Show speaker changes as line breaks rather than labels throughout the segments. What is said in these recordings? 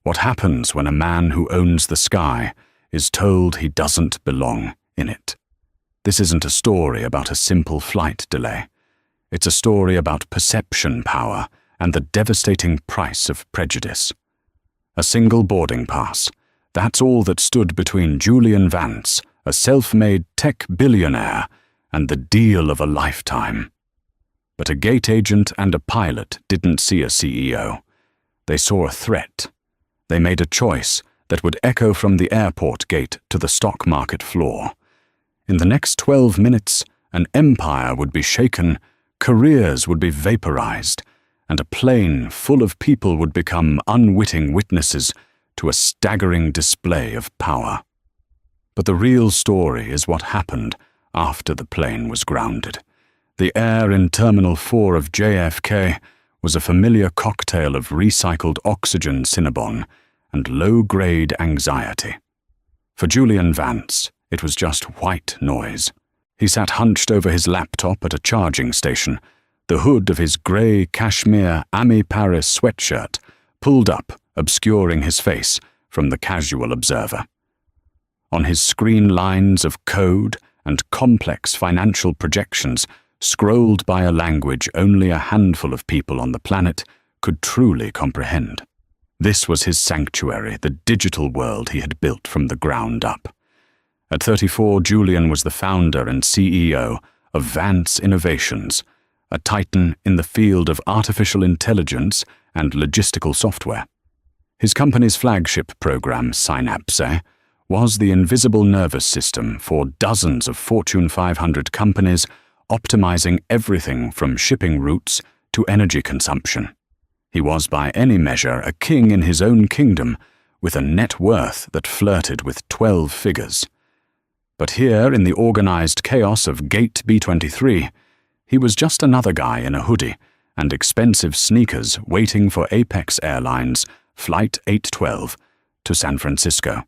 What happens when a man who owns the sky is told he doesn't belong in it. This isn't a story about a simple flight delay. It's a story about perception power and the devastating price of prejudice. A single boarding pass. That's all that stood between Julian Vance, a self-made tech billionaire, and the deal of a lifetime. But a gate agent and a pilot didn't see a CEO. They saw a threat. They made a choice that would echo from the airport gate to the stock market floor. In the next 12 minutes, an empire would be shaken, careers would be vaporized, and a plane full of people would become unwitting witnesses to a staggering display of power. But the real story is what happened after the plane was grounded. The air in Terminal 4 of JFK was a familiar cocktail of recycled oxygen Cinnabon and low-grade anxiety. For Julian Vance, it was just white noise. He sat hunched over his laptop at a charging station, the hood of his grey cashmere Ami Paris sweatshirt pulled up, obscuring his face from the casual observer. On his screen, lines of code and complex financial projections scrolled by a language only a handful of people on the planet could truly comprehend. This was his sanctuary, the digital world he had built from the ground up. At 34, Julian was the founder and CEO of Vance Innovations, a titan in the field of artificial intelligence and logistical software. His company's flagship program, Synapse, was the invisible nervous system for dozens of Fortune 500 companies, optimizing everything from shipping routes to energy consumption. He was by any measure a king in his own kingdom, with a net worth that flirted with 12 figures. But here, in the organized chaos of Gate B23, he was just another guy in a hoodie and expensive sneakers waiting for Apex Airlines Flight 812 to San Francisco.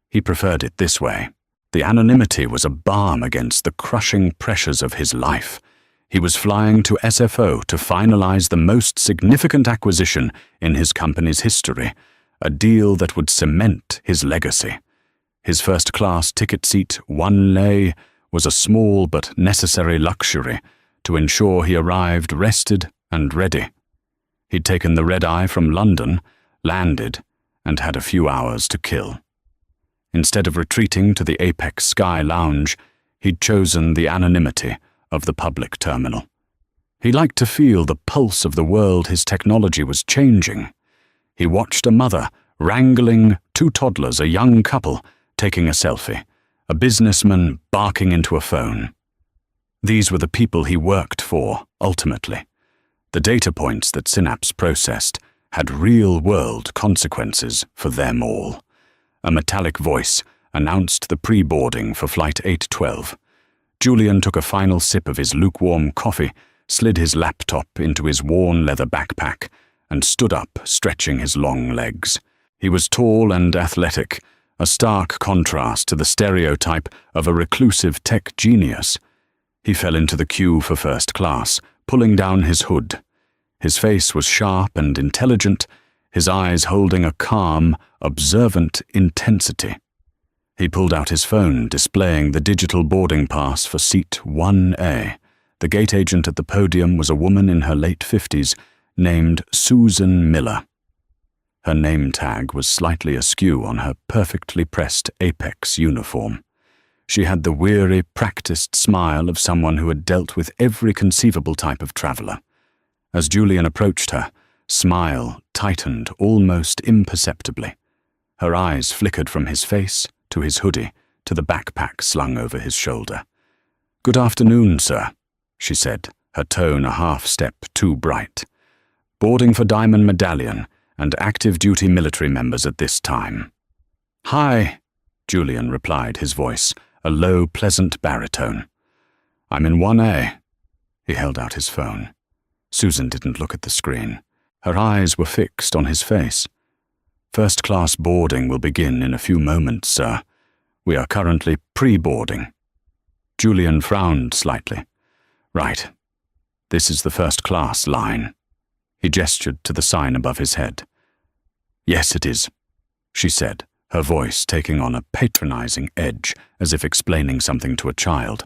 He preferred it this way. The anonymity was a balm against the crushing pressures of his life. He was flying to SFO to finalize the most significant acquisition in his company's history, a deal that would cement his legacy. His first-class ticket seat, one lay, was a small but necessary luxury to ensure he arrived rested and ready. He'd taken the red-eye from London, landed, and had a few hours to kill. Instead of retreating to the Apex Sky Lounge, he'd chosen the anonymity of the public terminal. He liked to feel the pulse of the world his technology was changing. He watched a mother wrangling two toddlers, a young couple, taking a selfie, a businessman barking into a phone. These were the people he worked for, ultimately. The data points that Synapse processed had real-world consequences for them all. A metallic voice announced the pre-boarding for Flight 812. Julian took a final sip of his lukewarm coffee, slid his laptop into his worn leather backpack, and stood up, stretching his long legs. He was tall and athletic, a stark contrast to the stereotype of a reclusive tech genius. He fell into the queue for first class, pulling down his hood. His face was sharp and intelligent, his eyes holding a calm, observant intensity. He pulled out his phone, displaying the digital boarding pass for seat 1A. The gate agent at the podium was a woman in her late 50s named Susan Miller. Her name tag was slightly askew on her perfectly pressed Apex uniform. She had the weary, practiced smile of someone who had dealt with every conceivable type of traveler. As Julian approached her, smile tightened almost imperceptibly. Her eyes flickered from his face to his hoodie to the backpack slung over his shoulder. "Good afternoon, sir," she said, her tone a half-step too bright. "Boarding for Diamond Medallion and active-duty military members at this time." "Hi," Julian replied, his voice a low, pleasant baritone. "I'm in 1A." He held out his phone. Susan didn't look at the screen. Her eyes were fixed on his face. "First-class boarding will begin in a few moments, sir. We are currently pre-boarding." Julian frowned slightly. "Right. This is the first-class line." He gestured to the sign above his head. Yes, it is, she said, her voice taking on a patronizing edge, as if explaining something to a child.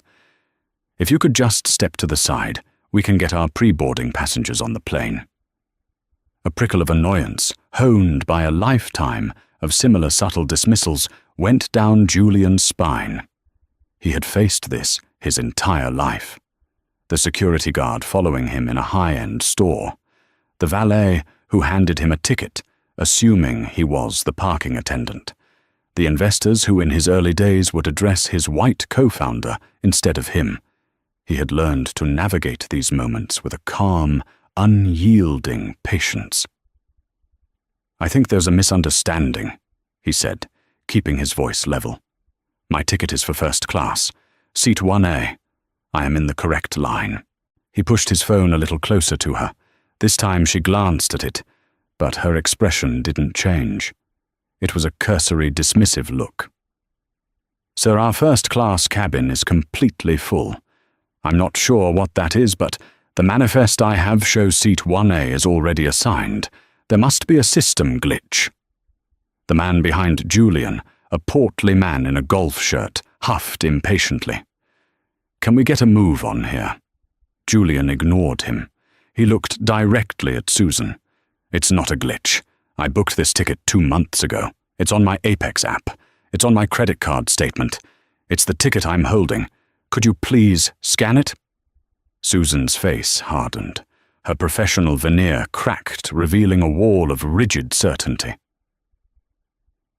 If you could just step to the side, we can get our pre-boarding passengers on the plane. A prickle of annoyance, honed by a lifetime of similar subtle dismissals, went down Julian's spine. He had faced this his entire life. The security guard following him in a high-end store. The valet who handed him a ticket, assuming he was the parking attendant. The investors who in his early days would address his white co-founder instead of him. He had learned to navigate these moments with a calm, unyielding patience. I think there's a misunderstanding, he said, keeping his voice level. My ticket is for first class, seat 1A. I am in the correct line. He pushed his phone a little closer to her. This time she glanced at it, but her expression didn't change. It was a cursory, dismissive look. Sir, our first-class cabin is completely full. I'm not sure what that is, but the manifest I have shows seat 1A is already assigned. There must be a system glitch. The man behind Julian, a portly man in a golf shirt, huffed impatiently. Can we get a move on here? Julian ignored him. He looked directly at Susan. It's not a glitch. I booked this ticket 2 months ago. It's on my Apex app. It's on my credit card statement. It's the ticket I'm holding. Could you please scan it? Susan's face hardened. Her professional veneer cracked, revealing a wall of rigid certainty.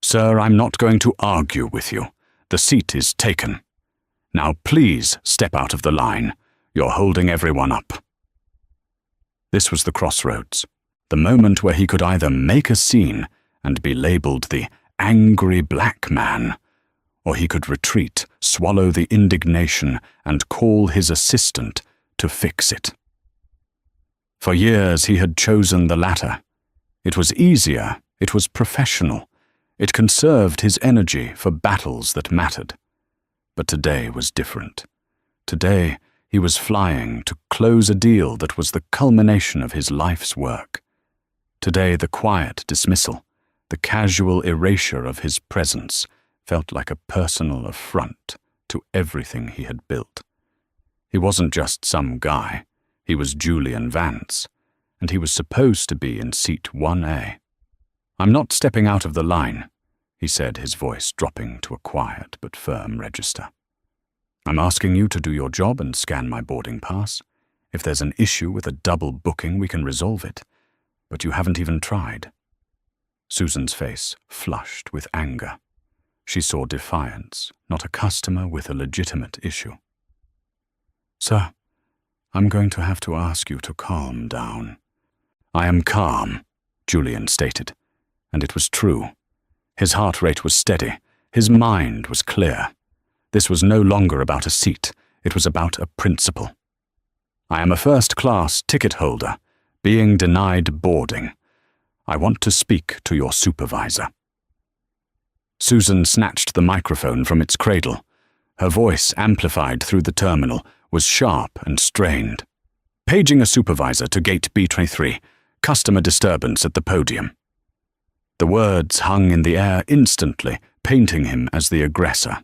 Sir, I'm not going to argue with you. The seat is taken. Now please step out of the line. You're holding everyone up. This was the crossroads. The moment where he could either make a scene and be labeled the angry black man, or he could retreat, swallow the indignation, and call his assistant to fix it. For years he had chosen the latter. It was easier, it was professional, it conserved his energy for battles that mattered. But today was different. Today he was flying to close a deal that was the culmination of his life's work. Today the quiet dismissal, the casual erasure of his presence, felt like a personal affront to everything he had built. He wasn't just some guy. He was Julian Vance, and he was supposed to be in seat 1A. I'm not stepping out of the line, he said, his voice dropping to a quiet but firm register. I'm asking you to do your job and scan my boarding pass. If there's an issue with a double booking, we can resolve it. But you haven't even tried. Susan's face flushed with anger. She saw defiance, not a customer with a legitimate issue. Sir, I'm going to have to ask you to calm down. I am calm, Julian stated, and it was true. His heart rate was steady. His mind was clear. This was no longer about a seat. It was about a principle. I am a first-class ticket holder, being denied boarding. I want to speak to your supervisor. Susan snatched the microphone from its cradle. Her voice, amplified through the terminal, was sharp and strained. Paging a supervisor to gate B23, customer disturbance at the podium. The words hung in the air instantly, painting him as the aggressor.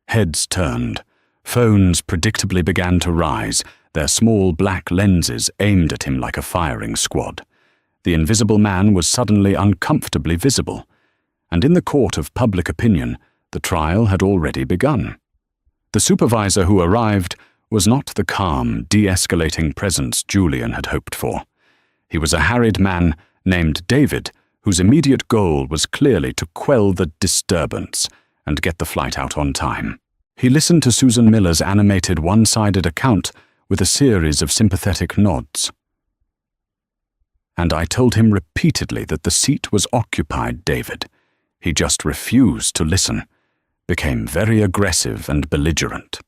Heads turned. Phones predictably began to rise, their small black lenses aimed at him like a firing squad. The invisible man was suddenly uncomfortably visible, and in the court of public opinion, the trial had already begun. The supervisor who arrived was not the calm, de-escalating presence Julian had hoped for. He was a harried man named David, whose immediate goal was clearly to quell the disturbance and get the flight out on time. He listened to Susan Miller's animated one-sided account with a series of sympathetic nods. And I told him repeatedly that the seat was occupied, David. He just refused to listen, became very aggressive and belligerent.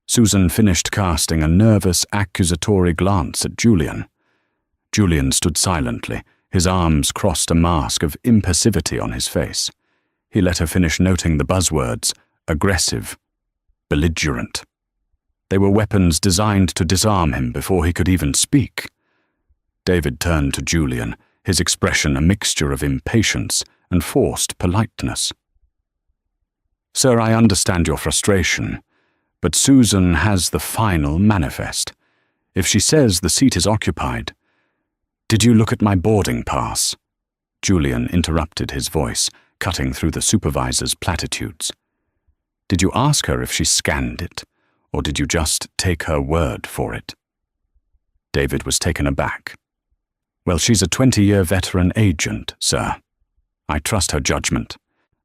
Susan finished casting a nervous, accusatory glance at Julian. Julian stood silently, his arms crossed, a mask of impassivity on his face. He let her finish noting the buzzwords, aggressive, belligerent. They were weapons designed to disarm him before he could even speak. David turned to Julian, his expression a mixture of impatience and forced politeness. "Sir, I understand your frustration, but Susan has the final manifest. If she says the seat is occupied—" "Did you look at my boarding pass?" Julian interrupted, his voice cutting through the supervisor's platitudes. "Did you ask her if she scanned it, or did you just take her word for it?" David was taken aback. "Well, she's a 20-year veteran agent, sir. I trust her judgment."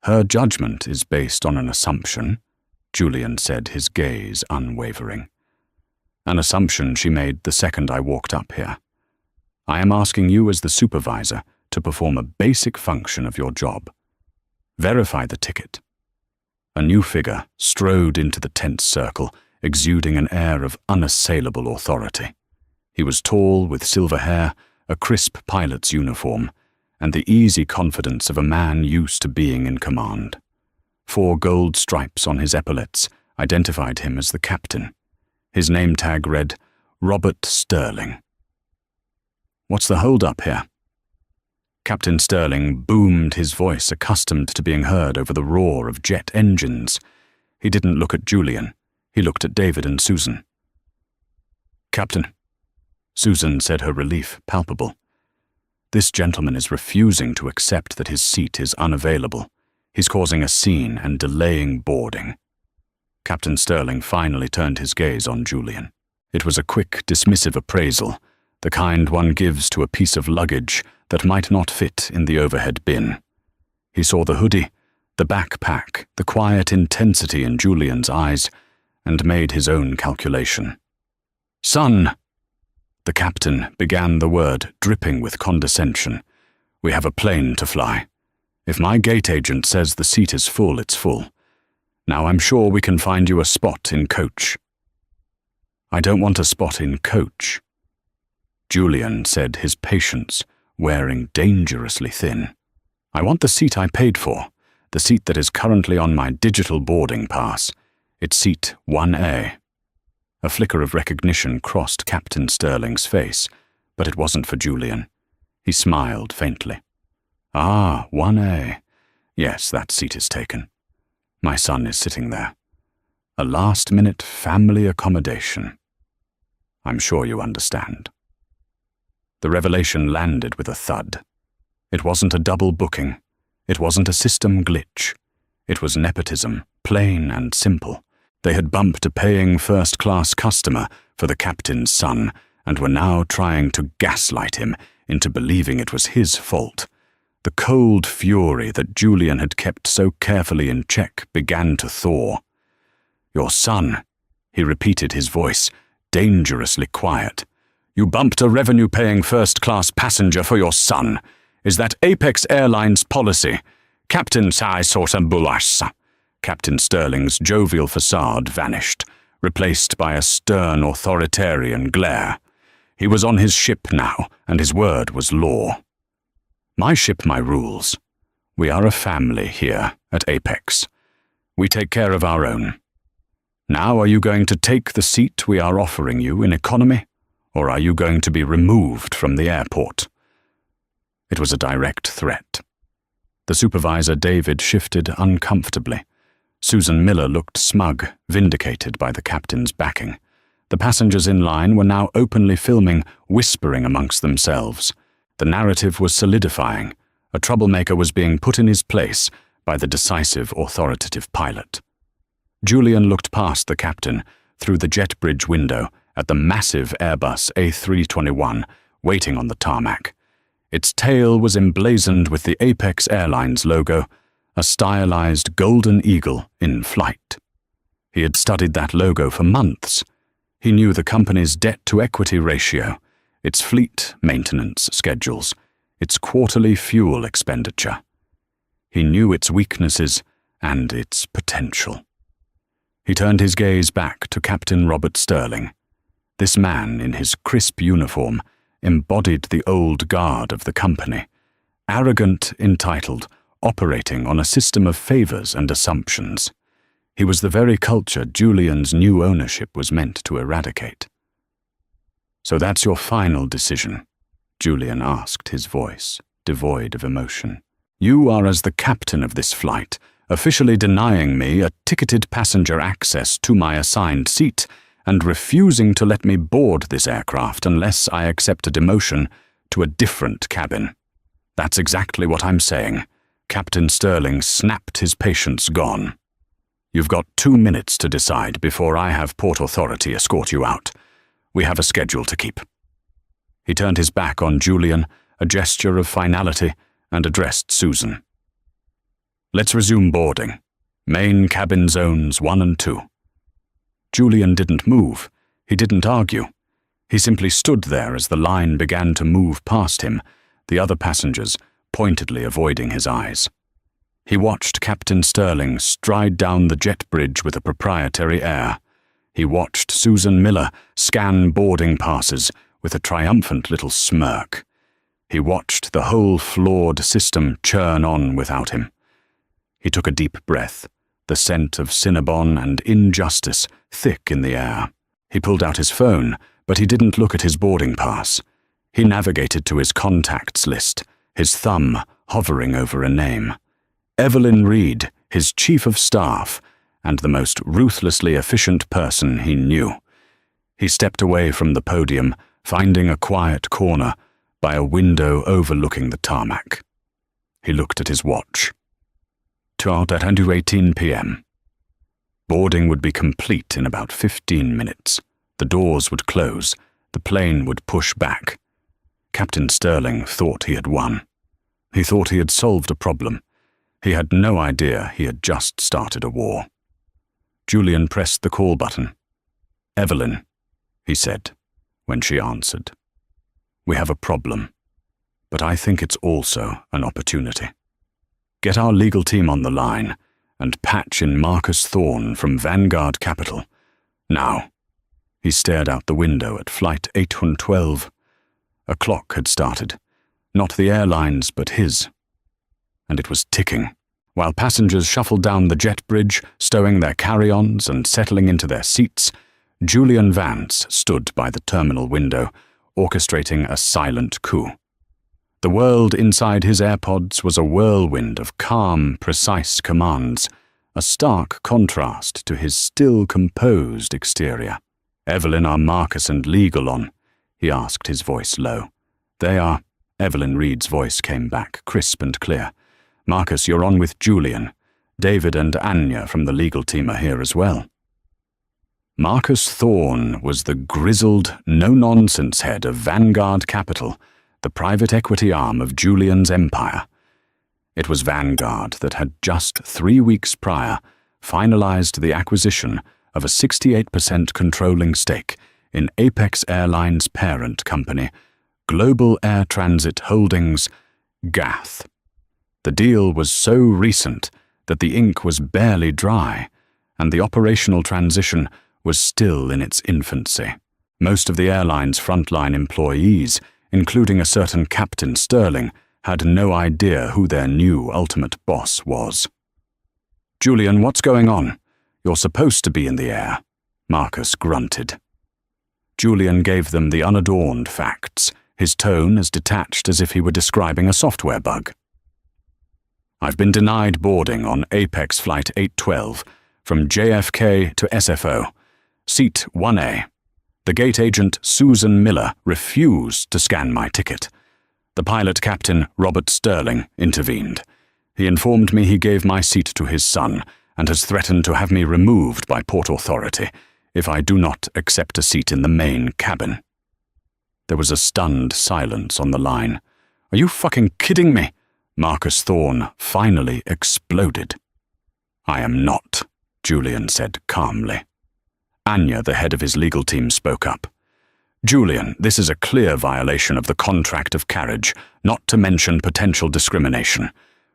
"Her judgment is based on an assumption," Julian said, his gaze unwavering. "An assumption she made the second I walked up here. I am asking you as the supervisor to perform a basic function of your job. Verify the ticket." A new figure strode into the tense circle, exuding an air of unassailable authority. He was tall, with silver hair, a crisp pilot's uniform, and the easy confidence of a man used to being in command. 4 gold stripes on his epaulets identified him as the captain. His name tag read, "Robert Sterling." "What's the hold-up here?" Captain Sterling boomed, his voice accustomed to being heard over the roar of jet engines. He didn't look at Julian. He looked at David and Susan. "Captain," Susan said, her relief palpable. "This gentleman is refusing to accept that his seat is unavailable. He's causing a scene and delaying boarding." Captain Sterling finally turned his gaze on Julian. It was a quick, dismissive appraisal, the kind one gives to a piece of luggage that might not fit in the overhead bin. He saw the hoodie, the backpack, the quiet intensity in Julian's eyes, and made his own calculation. "Son!" The captain began the word, dripping with condescension. "We have a plane to fly. If my gate agent says the seat is full, it's full. Now I'm sure we can find you a spot in coach." "I don't want a spot in coach," Julian said, his patience wearing dangerously thin. "I want the seat I paid for, the seat that is currently on my digital boarding pass. It's seat 1A. A flicker of recognition crossed Captain Sterling's face, but it wasn't for Julian. He smiled faintly. "Ah, 1A. Yes, that seat is taken. My son is sitting there. A last-minute family accommodation. I'm sure you understand." The revelation landed with a thud. It wasn't a double booking. It wasn't a system glitch. It was nepotism, plain and simple. They had bumped a paying first-class customer for the captain's son and were now trying to gaslight him into believing it was his fault. The cold fury that Julian had kept so carefully in check began to thaw. "Your son," he repeated, his voice dangerously quiet. "You bumped a revenue-paying first-class passenger for your son. Is that Apex Airlines policy? Captain Sai Sorsa Bulasa." Captain Sterling's jovial facade vanished, replaced by a stern authoritarian glare. He was on his ship now, and his word was law. "My ship, my rules. We are a family here at Apex. We take care of our own. Now, are you going to take the seat we are offering you in economy, or are you going to be removed from the airport?" It was a direct threat. The supervisor, David, shifted uncomfortably. Susan Miller looked smug, vindicated by the captain's backing. The passengers in line were now openly filming, whispering amongst themselves. The narrative was solidifying. A troublemaker was being put in his place by the decisive, authoritative pilot. Julian looked past the captain, through the jet bridge window, at the massive Airbus A321 waiting on the tarmac. Its tail was emblazoned with the Apex Airlines logo, a stylized golden eagle in flight. He had studied that logo for months. He knew the company's debt-to-equity ratio, its fleet maintenance schedules, its quarterly fuel expenditure. He knew its weaknesses and its potential. He turned his gaze back to Captain Robert Sterling. This man, in his crisp uniform, embodied the old guard of the company, arrogant, entitled, operating on a system of favors and assumptions. He was the very culture Julian's new ownership was meant to eradicate. "So that's your final decision," Julian asked, his voice devoid of emotion. "You are, as the captain of this flight, officially denying me a ticketed passenger access to my assigned seat and refusing to let me board this aircraft unless I accept a demotion to a different cabin." "That's exactly what I'm saying." Captain Sterling snapped, his patience gone. "You've got 2 minutes to decide before I have Port Authority escort you out. We have a schedule to keep." He turned his back on Julian, a gesture of finality, and addressed Susan. "Let's resume boarding. Main cabin zones 1 and 2. Julian didn't move. He didn't argue. He simply stood there as the line began to move past him, the other passengers pointedly avoiding his eyes. He watched Captain Sterling stride down the jet bridge with a proprietary air. He watched Susan Miller scan boarding passes with a triumphant little smirk. He watched the whole flawed system churn on without him. He took a deep breath, the scent of Cinnabon and injustice thick in the air. He pulled out his phone, but he didn't look at his boarding pass. He navigated to his contacts list, his thumb hovering over a name. Evelyn Reed, his chief of staff, and the most ruthlessly efficient person he knew. He stepped away from the podium, finding a quiet corner by a window overlooking the tarmac. He looked at his watch. 18 p.m. Boarding would be complete in about 15 minutes. The doors would close. The plane would push back. Captain Sterling thought he had won. He thought he had solved a problem. He had no idea he had just started a war. Julian pressed the call button. "Evelyn," he said, when she answered. "We have a problem, but I think it's also an opportunity. Get our legal team on the line and patch in Marcus Thorne from Vanguard Capital. Now." He stared out the window at Flight 812. A clock had started, not the airline's but his. And it was ticking, while passengers shuffled down the jet bridge, stowing their carry-ons and settling into their seats. Julian Vance stood by the terminal window, orchestrating a silent coup. The world inside his AirPods was a whirlwind of calm, precise commands, a stark contrast to his still composed exterior. "Evelyn, are Marcus and legal on?" he asked, his voice low. "They are." Evelyn Reed's voice came back, crisp and clear. "Marcus, you're on with Julian. David and Anya from the legal team are here as well." Marcus Thorne was the grizzled, no-nonsense head of Vanguard Capital, the private equity arm of Julian's empire. It was Vanguard that had just 3 weeks prior finalized the acquisition of a 68% controlling stake in Apex Airlines' parent company, Global Air Transit Holdings, GATH. The deal was so recent that the ink was barely dry, and the operational transition was still in its infancy. Most of the airline's frontline employees, including a certain Captain Sterling, had no idea who their new ultimate boss was. "Julian, what's going on? You're supposed to be in the air," Marcus grunted. Julian gave them the unadorned facts, his tone as detached as if he were describing a software bug. "I've been denied boarding on Apex Flight 812 from JFK to SFO, Seat 1A. The gate agent Susan Miller refused to scan my ticket. The pilot captain, Robert Sterling, intervened. He informed me he gave my seat to his son and has threatened to have me removed by Port Authority if I do not accept a seat in the main cabin." There was a stunned silence on the line. "Are you fucking kidding me?" Marcus Thorne finally exploded. "I am not," Julian said calmly. Anya, the head of his legal team, spoke up. "Julian, this is a clear violation of the contract of carriage, not to mention potential discrimination.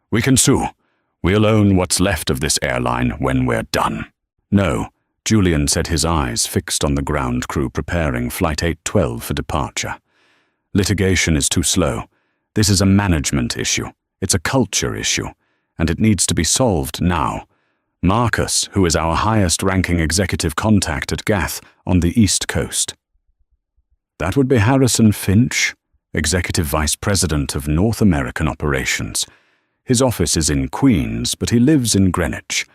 We can sue. We'll own what's left of this airline when we're done." "No," Julian said, his eyes fixed on the ground crew preparing Flight 812 for departure. "Litigation is too slow. This is a management issue. It's a culture issue, and it needs to be solved now. Marcus, who is our highest-ranking executive contact at GATH on the East Coast." "That would be Harrison Finch," Executive Vice President of North American Operations. His office is in Queens, but he lives in Greenwich.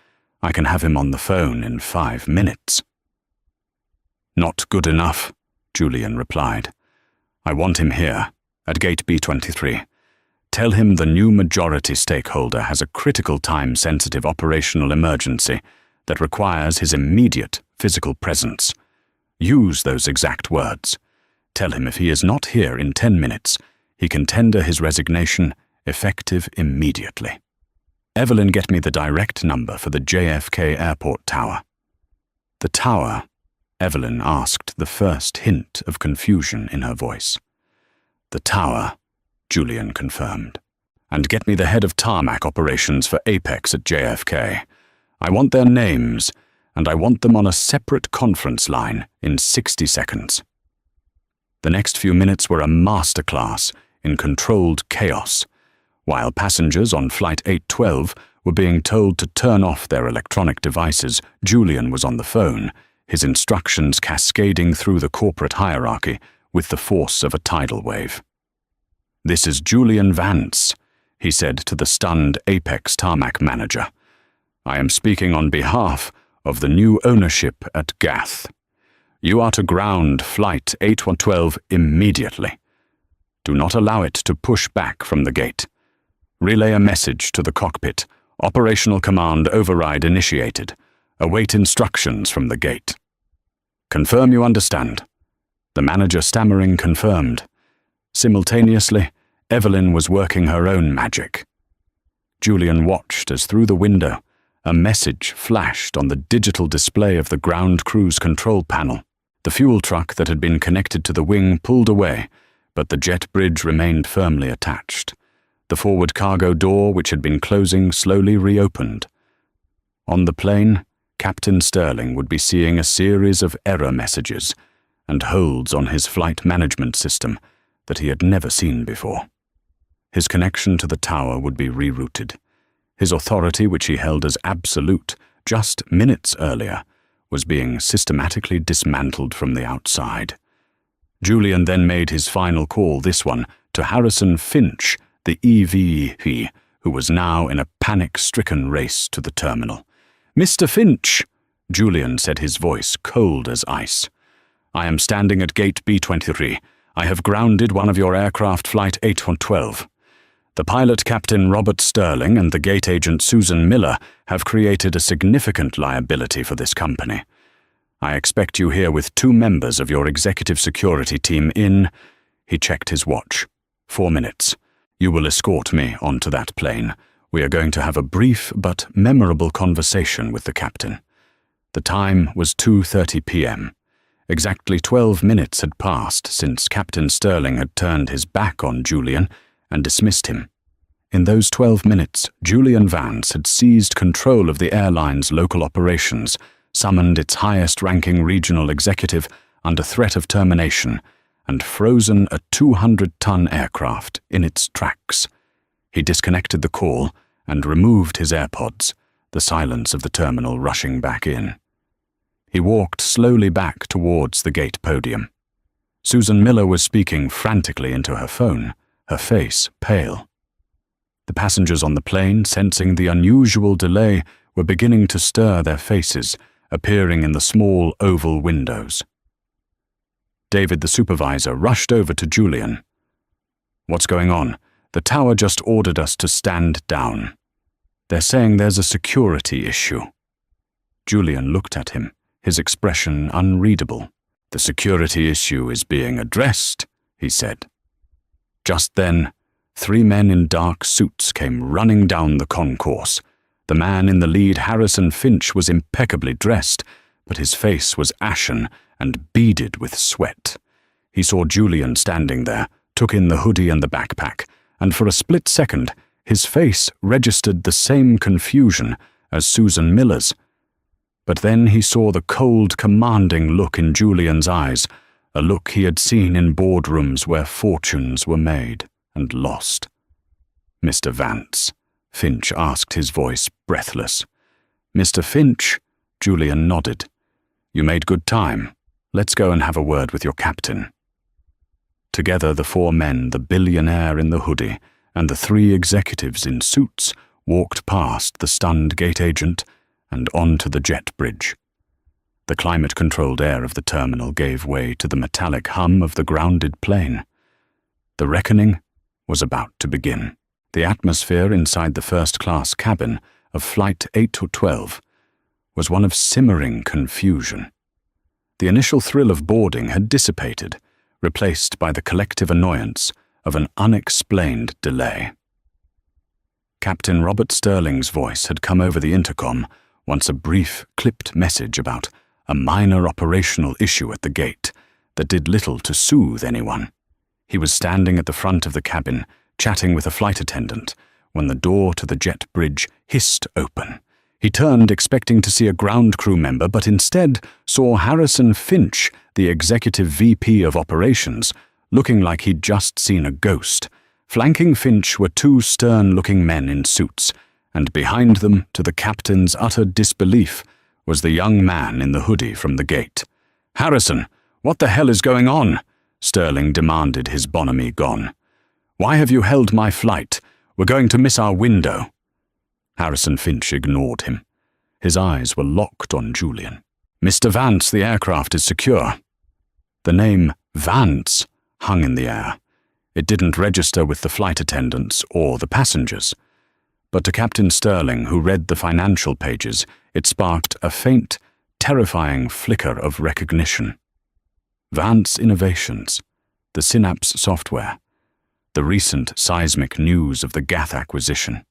I can have him on the phone in 5 minutes." "Not good enough," Julian replied. "I want him here, at gate B23. Tell him the new majority stakeholder has a critical time-sensitive operational emergency that requires his immediate physical presence. Use those exact words. Tell him if he is not here in 10 minutes, he can tender his resignation, effective immediately. Evelyn, get me the direct number for the JFK Airport Tower." "The tower?" Evelyn asked, the first hint of confusion in her voice. "The tower," Julian confirmed. "And get me the head of tarmac operations for Apex at JFK. I want their names, and I want them on a separate conference line in 60 seconds. The next few minutes were a masterclass in controlled chaos. While passengers on Flight 812 were being told to turn off their electronic devices, Julian was on the phone, his instructions cascading through the corporate hierarchy with the force of a tidal wave. "This is Julian Vance," he said to the stunned Apex tarmac manager. "I am speaking on behalf of the new ownership at Gath. You are to ground Flight 812 immediately. Do not allow it to push back from the gate. Relay a message to the cockpit. Operational command override initiated. Await instructions from the gate. Confirm you understand." The manager stammering confirmed. Simultaneously, Evelyn was working her own magic. Julian watched as through the window, a message flashed on the digital display of the ground crew's control panel. The fuel truck that had been connected to the wing pulled away, but the jet bridge remained firmly attached. The forward cargo door, which had been closing, slowly reopened. On the plane, Captain Sterling would be seeing a series of error messages and holds on his flight management system that he had never seen before. His connection to the tower would be rerouted. His authority, which he held as absolute just minutes earlier, was being systematically dismantled from the outside. Julian then made his final call, this one, to Harrison Finch, the EVP, who was now in a panic-stricken race to the terminal. "Mr. Finch," Julian said, his voice cold as ice. "I am standing at gate B23. I have grounded one of your aircraft, Flight 812. The pilot, Captain Robert Sterling, and the gate agent, Susan Miller, have created a significant liability for this company. I expect you here with 2 members of your executive security team in," he checked his watch, 4 minutes. "You will escort me onto that plane. We are going to have a brief but memorable conversation with the captain." The time was 2:30 p.m. Exactly 12 minutes had passed since Captain Sterling had turned his back on Julian and dismissed him. In those 12 minutes, Julian Vance had seized control of the airline's local operations, summoned its highest-ranking regional executive under threat of termination, and frozen a 200-ton aircraft in its tracks. He disconnected the call and removed his AirPods, the silence of the terminal rushing back in. He walked slowly back towards the gate podium. Susan Miller was speaking frantically into her phone, her face pale. The passengers on the plane, sensing the unusual delay, were beginning to stir their faces, appearing in the small oval windows. David, the supervisor, rushed over to Julian. "What's going on? The tower just ordered us to stand down. They're saying there's a security issue." Julian looked at him, his expression unreadable. "The security issue is being addressed," he said. Just then, 3 men in dark suits came running down the concourse. The man in the lead, Harrison Finch, was impeccably dressed, but his face was ashen and beaded with sweat. He saw Julian standing there, took in the hoodie and the backpack, and for a split second, his face registered the same confusion as Susan Miller's. But then he saw the cold, commanding look in Julian's eyes, a look he had seen in boardrooms where fortunes were made and lost. "Mr. Vance?" Finch asked, his voice breathless. "Mr. Finch?" Julian nodded. "You made good time. Let's go and have a word with your captain." Together, the four men, the billionaire in the hoodie, and the three executives in suits walked past the stunned gate agent and onto the jet bridge. The climate-controlled air of the terminal gave way to the metallic hum of the grounded plane. The reckoning was about to begin. The atmosphere inside the first-class cabin of Flight 812 was one of simmering confusion. The initial thrill of boarding had dissipated, replaced by the collective annoyance of an unexplained delay. Captain Robert Sterling's voice had come over the intercom once, a brief, clipped message about a minor operational issue at the gate that did little to soothe anyone. He was standing at the front of the cabin, chatting with a flight attendant, when the door to the jet bridge hissed open. He turned, expecting to see a ground crew member, but instead saw Harrison Finch, the executive VP of operations, looking like he'd just seen a ghost. Flanking Finch were two stern-looking men in suits, and behind them, to the captain's utter disbelief, was the young man in the hoodie from the gate. "Harrison, what the hell is going on?" Sterling demanded, his bonhomie gone. "Why have you held my flight? We're going to miss our window." Harrison Finch ignored him. His eyes were locked on Julian. "Mr. Vance, the aircraft is secure." The name Vance hung in the air. It didn't register with the flight attendants or the passengers. But to Captain Sterling, who read the financial pages, it sparked a faint, terrifying flicker of recognition. Vance Innovations, the Synapse software, the recent seismic news of the Gath acquisition.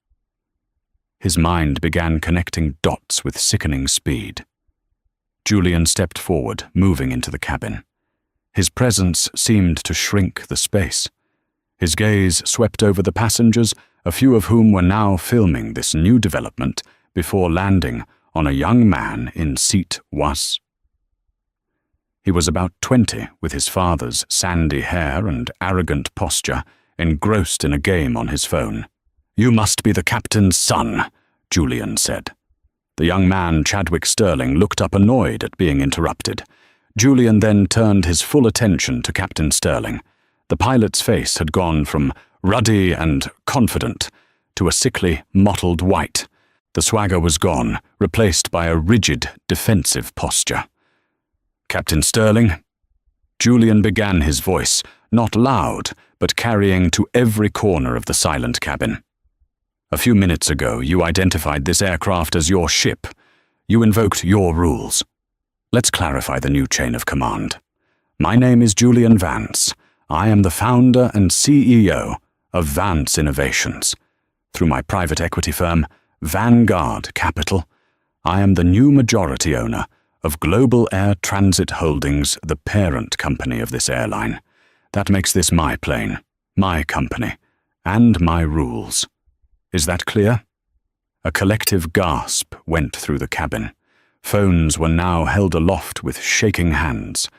His mind began connecting dots with sickening speed. Julian stepped forward, moving into the cabin. His presence seemed to shrink the space. His gaze swept over the passengers, a few of whom were now filming this new development before landing on a young man in seat was. He was about 20, with his father's sandy hair and arrogant posture, engrossed in a game on his phone. "You must be the captain's son," Julian said. The young man, Chadwick Sterling, looked up annoyed at being interrupted. Julian then turned his full attention to Captain Sterling. The pilot's face had gone from ruddy and confident to a sickly, mottled white. The swagger was gone, replaced by a rigid, defensive posture. "Captain Sterling?" Julian began, his voice, not loud, but carrying to every corner of the silent cabin. "A few minutes ago, you identified this aircraft as your ship. You invoked your rules. Let's clarify the new chain of command. My name is Julian Vance. I am the founder and CEO of Vance Innovations. Through my private equity firm, Vanguard Capital, I am the new majority owner of Global Air Transit Holdings, the parent company of this airline. That makes this my plane, my company, and my rules. Is that clear?" A collective gasp went through the cabin. Phones were now held aloft with shaking hands.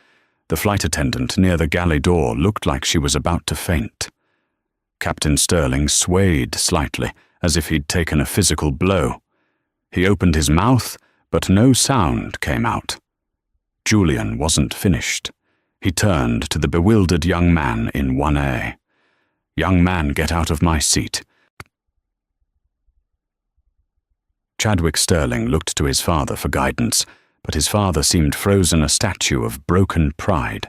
The flight attendant near the galley door looked like she was about to faint. Captain Sterling swayed slightly, as if he'd taken a physical blow. He opened his mouth, but no sound came out. Julian wasn't finished. He turned to the bewildered young man in 1A. "Young man, get out of my seat." Chadwick Sterling looked to his father for guidance, but his father seemed frozen, a statue of broken pride.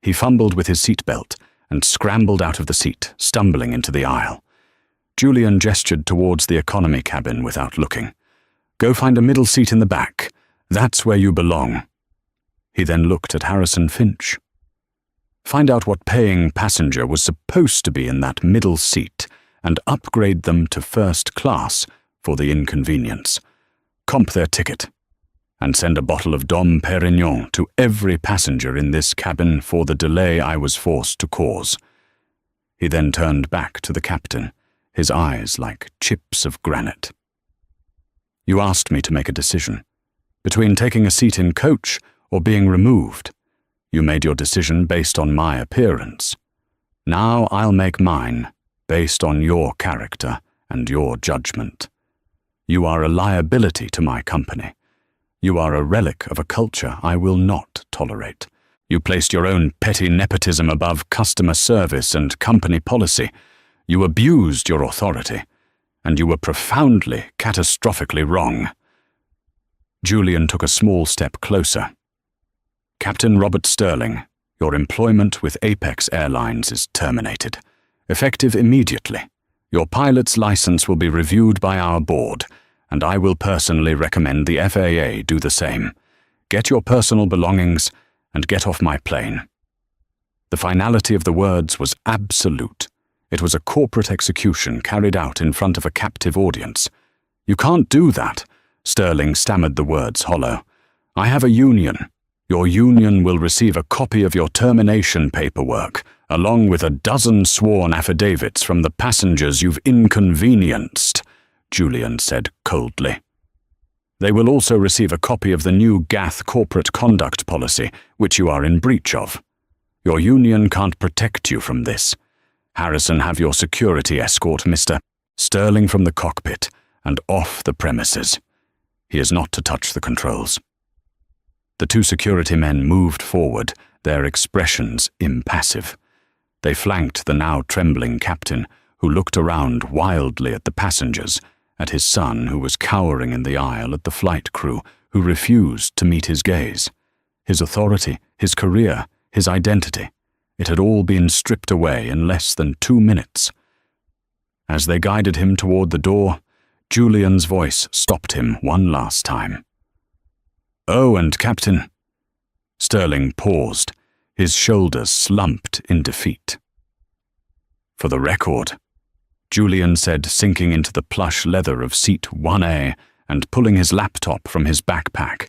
He fumbled with his seatbelt and scrambled out of the seat, stumbling into the aisle. Julian gestured towards the economy cabin without looking. "Go find a middle seat in the back. That's where you belong." He then looked at Harrison Finch. "Find out what paying passenger was supposed to be in that middle seat and upgrade them to first class for the inconvenience. Comp their ticket, and send a bottle of Dom Perignon to every passenger in this cabin for the delay I was forced to cause." He then turned back to the captain, his eyes like chips of granite. "You asked me to make a decision between taking a seat in coach or being removed. You made your decision based on my appearance. Now I'll make mine based on your character and your judgment. You are a liability to my company. You are a relic of a culture I will not tolerate. You placed your own petty nepotism above customer service and company policy. You abused your authority, and you were profoundly, catastrophically wrong. Julian took a small step closer. Captain Robert Sterling, your employment with Apex Airlines is terminated, effective immediately. Your pilot's license will be reviewed by our board, and I will personally recommend the FAA do the same. Get your personal belongings and get off my plane. The finality of the words was absolute. It was a corporate execution carried out in front of a captive audience. You can't do that, Sterling stammered the words hollow. I have a union. Your union will receive a copy of your termination paperwork, along with a dozen sworn affidavits from the passengers you've inconvenienced, Julian said coldly. They will also receive a copy of the new GATH corporate conduct policy, which you are in breach of. Your union can't protect you from this. Harrison, have your security escort Mr. Sterling from the cockpit and off the premises. He is not to touch the controls. The two security men moved forward, their expressions impassive. They flanked the now trembling captain, who looked around wildly at the passengers, at his son who was cowering in the aisle, at the flight crew who refused to meet his gaze. His authority, his career, his identity, it had all been stripped away in less than 2 minutes. As they guided him toward the door, Julian's voice stopped him one last time. Oh, and Captain... Sterling paused, his shoulders slumped in defeat. For the record, Julian said, sinking into the plush leather of seat 1A and pulling his laptop from his backpack,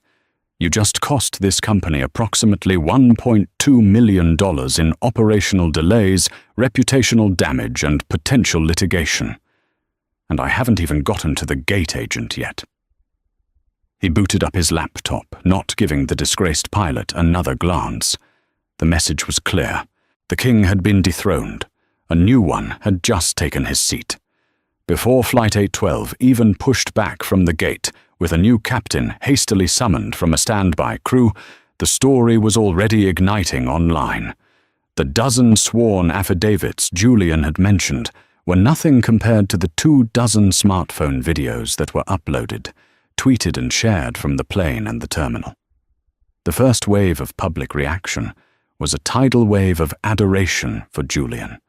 you just cost this company approximately $1.2 million in operational delays, reputational damage, and potential litigation. And I haven't even gotten to the gate agent yet. He booted up his laptop, not giving the disgraced pilot another glance. The message was clear. The king had been dethroned. A new one had just taken his seat. Before Flight 812 even pushed back from the gate, with a new captain hastily summoned from a standby crew, the story was already igniting online. The dozen sworn affidavits Julian had mentioned were nothing compared to the 24 smartphone videos that were uploaded, tweeted and shared from the plane and the terminal. The first wave of public reaction was a tidal wave of adoration for Julian.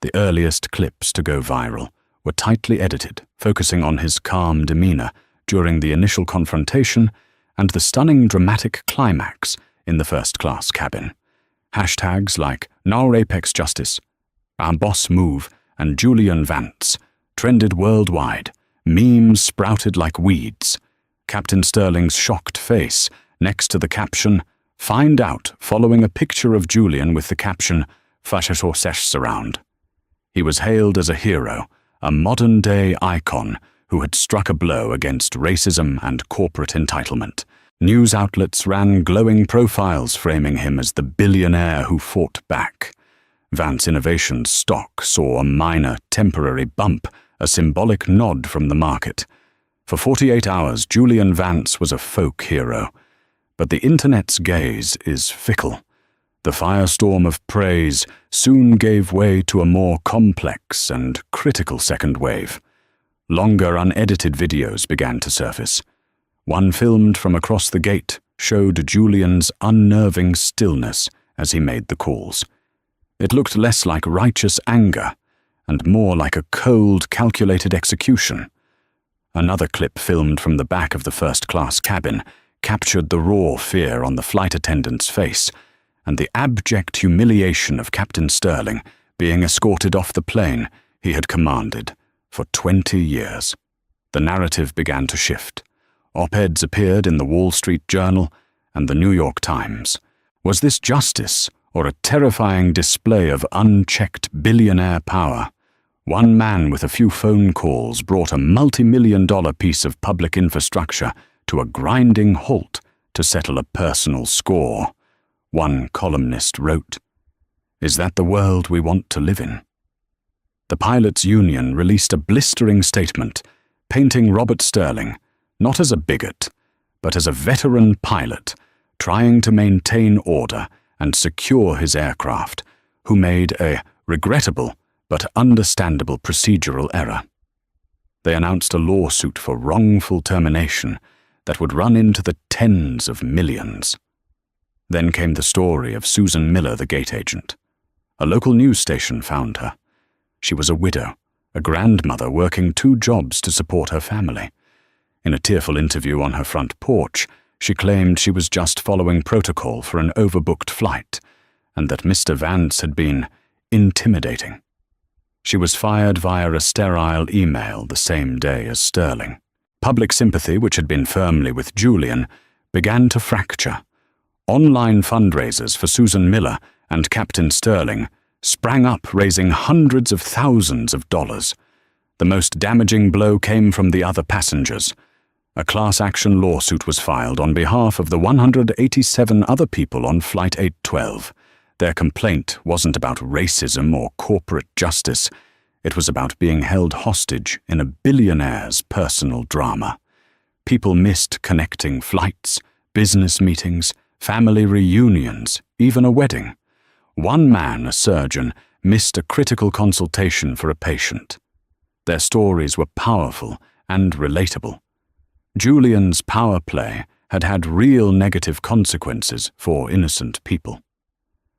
The earliest clips to go viral were tightly edited, focusing on his calm demeanor during the initial confrontation and the stunning dramatic climax in the first-class cabin. Hashtags like "Now Apex Justice," "Our Boss Move," and "Julian Vance" trended worldwide. Memes sprouted like weeds. Captain Sterling's shocked face next to the caption, "Find out," following a picture of Julian with the caption, "Fascism surround." He was hailed as a hero, a modern-day icon who had struck a blow against racism and corporate entitlement. News outlets ran glowing profiles framing him as the billionaire who fought back. Vance Innovations stock saw a minor, temporary bump, a symbolic nod from the market. For 48 hours, Julian Vance was a folk hero. But the internet's gaze is fickle. The firestorm of praise soon gave way to a more complex and critical second wave. Longer, unedited videos began to surface. One filmed from across the gate showed Julian's unnerving stillness as he made the calls. It looked less like righteous anger and more like a cold, calculated execution. Another clip filmed from the back of the first-class cabin captured the raw fear on the flight attendant's face and the abject humiliation of Captain Sterling being escorted off the plane he had commanded for 20 years. The narrative began to shift. Op-eds appeared in the Wall Street Journal and the New York Times. Was this justice or a terrifying display of unchecked billionaire power? One man with a few phone calls brought a multi-million-dollar piece of public infrastructure to a grinding halt to settle a personal score. One columnist wrote, "Is that the world we want to live in?" The pilots' union released a blistering statement, painting Robert Sterling not as a bigot, but as a veteran pilot trying to maintain order and secure his aircraft, who made a regrettable but understandable procedural error. They announced a lawsuit for wrongful termination that would run into the tens of millions. Then came the story of Susan Miller, the gate agent. A local news station found her. She was a widow, a grandmother working 2 jobs to support her family. In a tearful interview on her front porch, she claimed she was just following protocol for an overbooked flight, and that Mr. Vance had been intimidating. She was fired via a sterile email the same day as Sterling. Public sympathy, which had been firmly with Julian, began to fracture. Online fundraisers for Susan Miller and Captain Sterling sprang up, raising hundreds of thousands of dollars. The most damaging blow came from the other passengers. A class action lawsuit was filed on behalf of the 187 other people on Flight 812. Their complaint wasn't about racism or corporate justice. It was about being held hostage in a billionaire's personal drama. People missed connecting flights, business meetings, family reunions, even a wedding. One man, a surgeon, missed a critical consultation for a patient. Their stories were powerful and relatable. Julian's power play had had real negative consequences for innocent people.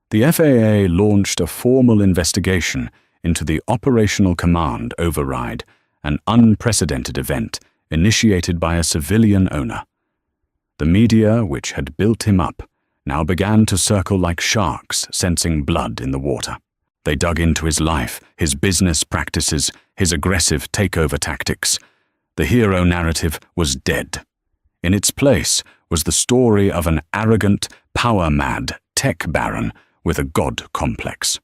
The FAA launched a formal investigation into the Operational Command override, an unprecedented event initiated by a civilian owner. The media, which had built him up, now began to circle like sharks sensing blood in the water. They dug into his life, his business practices, his aggressive takeover tactics. The hero narrative was dead. In its place was the story of an arrogant, power-mad tech baron with a god complex.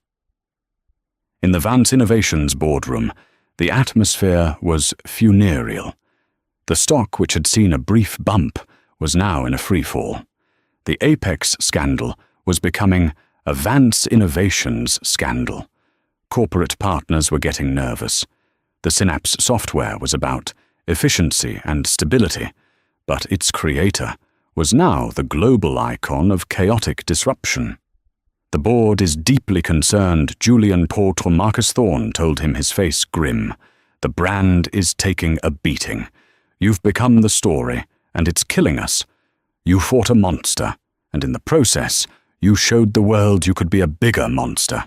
In the Vance Innovations boardroom, the atmosphere was funereal. The stock, which had seen a brief bump, was now in a freefall. The Apex scandal was becoming a Vance Innovations scandal. Corporate partners were getting nervous. The Synapse software was about efficiency and stability, but its creator was now the global icon of chaotic disruption. The board is deeply concerned, Julian Portre Marcus Thorne told him, his face grim. The brand is taking a beating. You've become the story, and it's killing us. You fought a monster, and in the process, you showed the world you could be a bigger monster.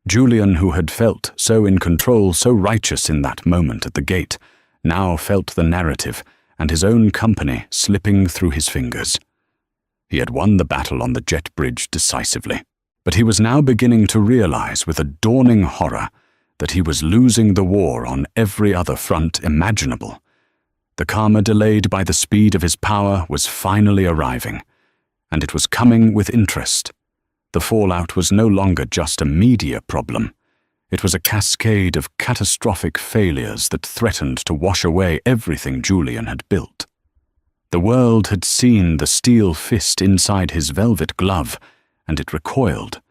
Julian, who had felt so in control, so righteous in that moment at the gate, now felt the narrative and his own company slipping through his fingers. He had won the battle on the jet bridge decisively, but he was now beginning to realize with a dawning horror that he was losing the war on every other front imaginable. The karma delayed by the speed of his power was finally arriving, and it was coming with interest. The fallout was no longer just a media problem. It was a cascade of catastrophic failures that threatened to wash away everything Julian had built. The world had seen the steel fist inside his velvet glove, and it recoiled.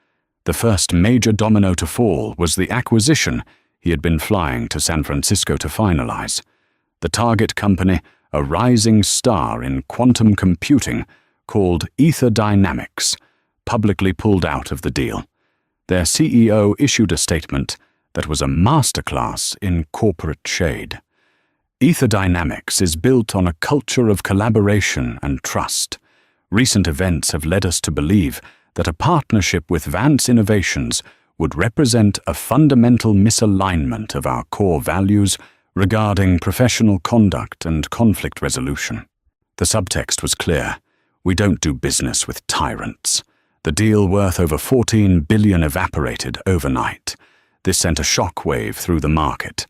The first major domino to fall was the acquisition he had been flying to San Francisco to finalize. The target company, a rising star in quantum computing called Ether Dynamics, publicly pulled out of the deal. Their CEO issued a statement that was a masterclass in corporate shade. Ether Dynamics is built on a culture of collaboration and trust. Recent events have led us to believe that a partnership with Vance Innovations would represent a fundamental misalignment of our core values regarding professional conduct and conflict resolution. The subtext was clear. We don't do business with tyrants. The deal, worth over $14 billion, evaporated overnight. This sent a shockwave through the market.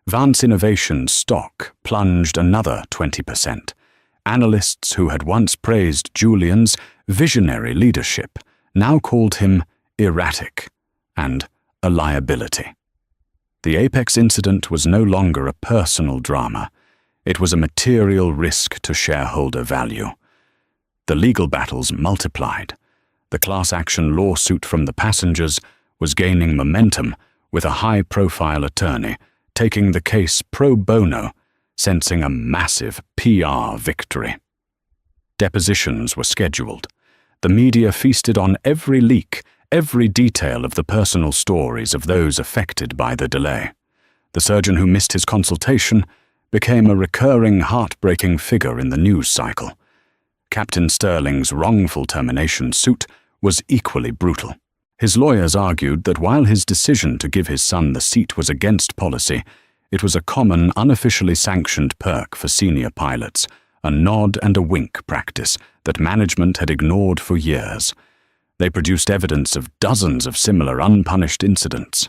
Vance Innovations stock plunged another 20%. Analysts who had once praised Julian's visionary leadership now called him erratic and a liability. The Apex incident was no longer a personal drama. It was a material risk to shareholder value. The legal battles multiplied. The class action lawsuit from the passengers was gaining momentum, with a high-profile attorney taking the case pro bono, sensing a massive PR victory. Depositions were scheduled. The media feasted on every leak, every detail of the personal stories of those affected by the delay. The surgeon who missed his consultation became a recurring, heartbreaking figure in the news cycle. Captain Sterling's wrongful termination suit was equally brutal. His lawyers argued that while his decision to give his son the seat was against policy, it was a common, unofficially sanctioned perk for senior pilots, a nod and a wink practice that management had ignored for years. They produced evidence of dozens of similar unpunished incidents.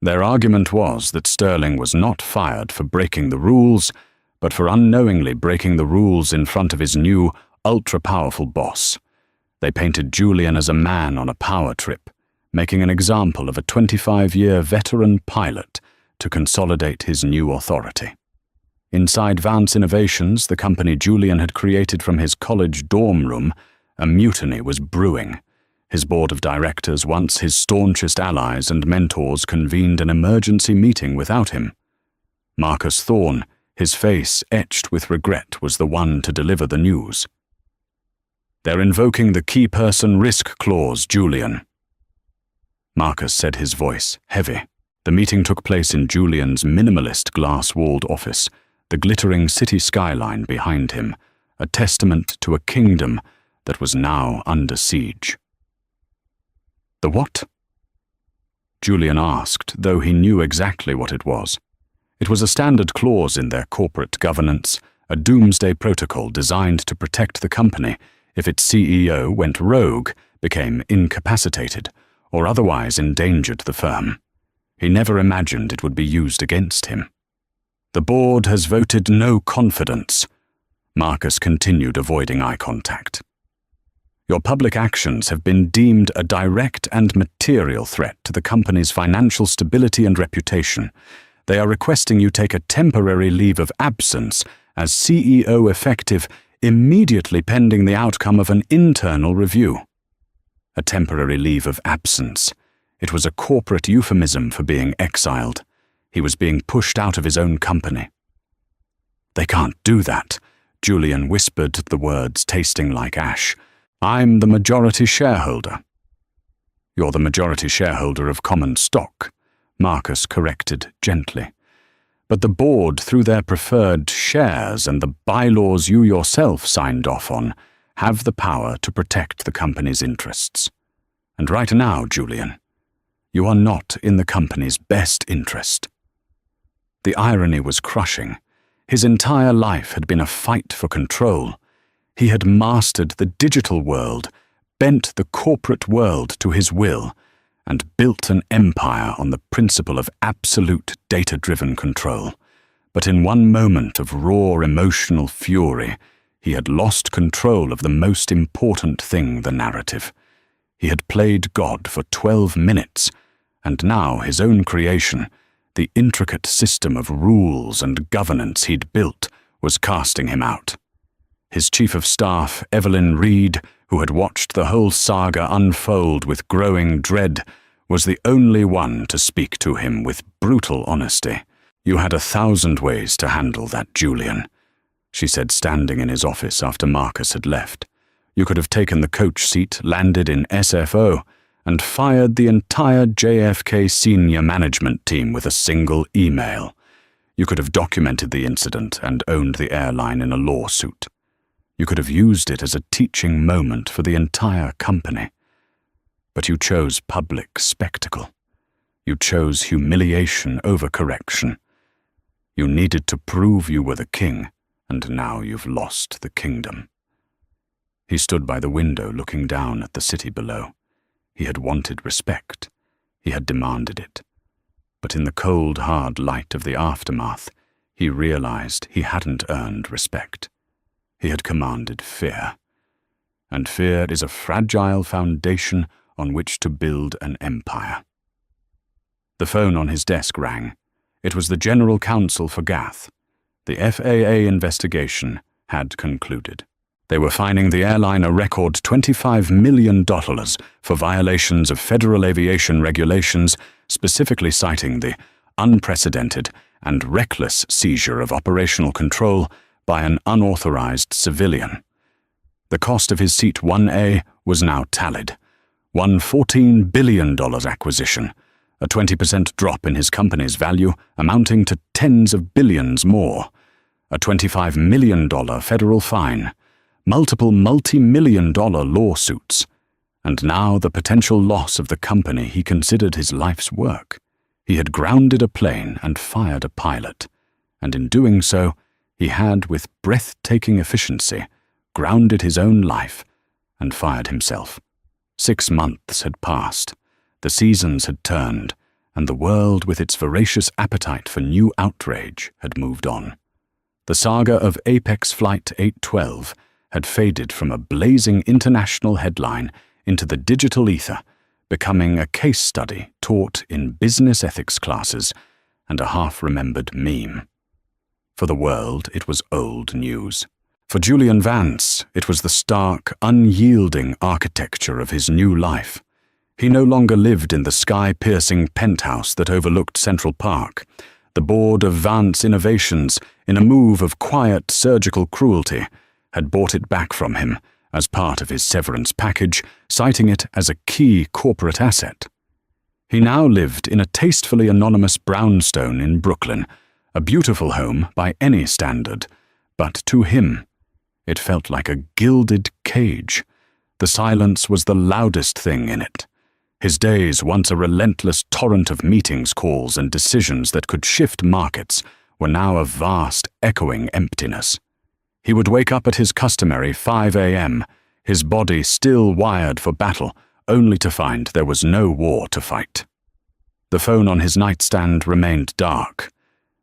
Their argument was that Sterling was not fired for breaking the rules, but for unknowingly breaking the rules in front of his new, ultra-powerful boss. They painted Julian as a man on a power trip, making an example of a 25-year veteran pilot to consolidate his new authority. Inside Vance Innovations, the company Julian had created from his college dorm room, a mutiny was brewing. His board of directors, once his staunchest allies and mentors, convened an emergency meeting without him. Marcus Thorne, his face etched with regret, was the one to deliver the news. "They're invoking the key person risk clause, Julian." Marcus said, his voice heavy. The meeting took place in Julian's minimalist glass-walled office, the glittering city skyline behind him, a testament to a kingdom that was now under siege. "The what?" Julian asked, though he knew exactly what it was. It was a standard clause in their corporate governance, a doomsday protocol designed to protect the company if its CEO went rogue, became incapacitated, or otherwise endangered the firm. He never imagined it would be used against him. "The board has voted no confidence." Marcus continued, avoiding eye contact. "Your public actions have been deemed a direct and material threat to the company's financial stability and reputation. They are requesting you take a temporary leave of absence as CEO effective immediately pending the outcome of an internal review." A temporary leave of absence. It was a corporate euphemism for being exiled. He was being pushed out of his own company. "They can't do that," Julian whispered, the words tasting like ash. "I'm the majority shareholder." "You're the majority shareholder of common stock," Marcus corrected gently. "But the board, through their preferred shares and the bylaws you yourself signed off on, have the power to protect the company's interests. And right now, Julian, you are not in the company's best interest." The irony was crushing. His entire life had been a fight for control. He had mastered the digital world, bent the corporate world to his will, and built an empire on the principle of absolute data-driven control. But in one moment of raw emotional fury, he had lost control of the most important thing, the narrative. He had played God for 12 minutes, and now his own creation, the intricate system of rules and governance he'd built, was casting him out. His chief of staff, Evelyn Reed, who had watched the whole saga unfold with growing dread, was the only one to speak to him with brutal honesty. "You had 1,000 ways to handle that, Julian," she said, standing in his office after Marcus had left. "You could have taken the coach seat, landed in SFO, and fired the entire JFK senior management team with a single email. You could have documented the incident and owned the airline in a lawsuit. You could have used it as a teaching moment for the entire company. But you chose public spectacle. You chose humiliation over correction. You needed to prove you were the king, and now you've lost the kingdom." He stood by the window looking down at the city below. He had wanted respect. He had demanded it. But in the cold, hard light of the aftermath, he realized he hadn't earned respect. He had commanded fear. And fear is a fragile foundation on which to build an empire. The phone on his desk rang. It was the General Counsel for Gath. The FAA investigation had concluded. They were fining the airline a record $25 million for violations of federal aviation regulations, specifically citing the unprecedented and reckless seizure of operational control by an unauthorized civilian. The cost of his seat 1A was now tallied. One $14 billion acquisition, a 20% drop in his company's value amounting to tens of billions more, a $25 million federal fine, multiple multi-million-dollar lawsuits, and now the potential loss of the company he considered his life's work. He had grounded a plane and fired a pilot, and in doing so, he had, with breathtaking efficiency, grounded his own life and fired himself. 6 months had passed, the seasons had turned, and the world with its voracious appetite for new outrage had moved on. The saga of Apex Flight 812 had faded from a blazing international headline into the digital ether, becoming a case study taught in business ethics classes and a half-remembered meme. For the world, it was old news. For Julian Vance, it was the stark, unyielding architecture of his new life. He no longer lived in the sky-piercing penthouse that overlooked Central Park. The board of Vance Innovations, in a move of quiet surgical cruelty, had bought it back from him as part of his severance package, citing it as a key corporate asset. He now lived in a tastefully anonymous brownstone in Brooklyn, a beautiful home by any standard, but to him, it felt like a gilded cage. The silence was the loudest thing in it. His days, once a relentless torrent of meetings, calls, and decisions that could shift markets, were now a vast, echoing emptiness. He would wake up at his customary 5 a.m., his body still wired for battle, only to find there was no war to fight. The phone on his nightstand remained dark.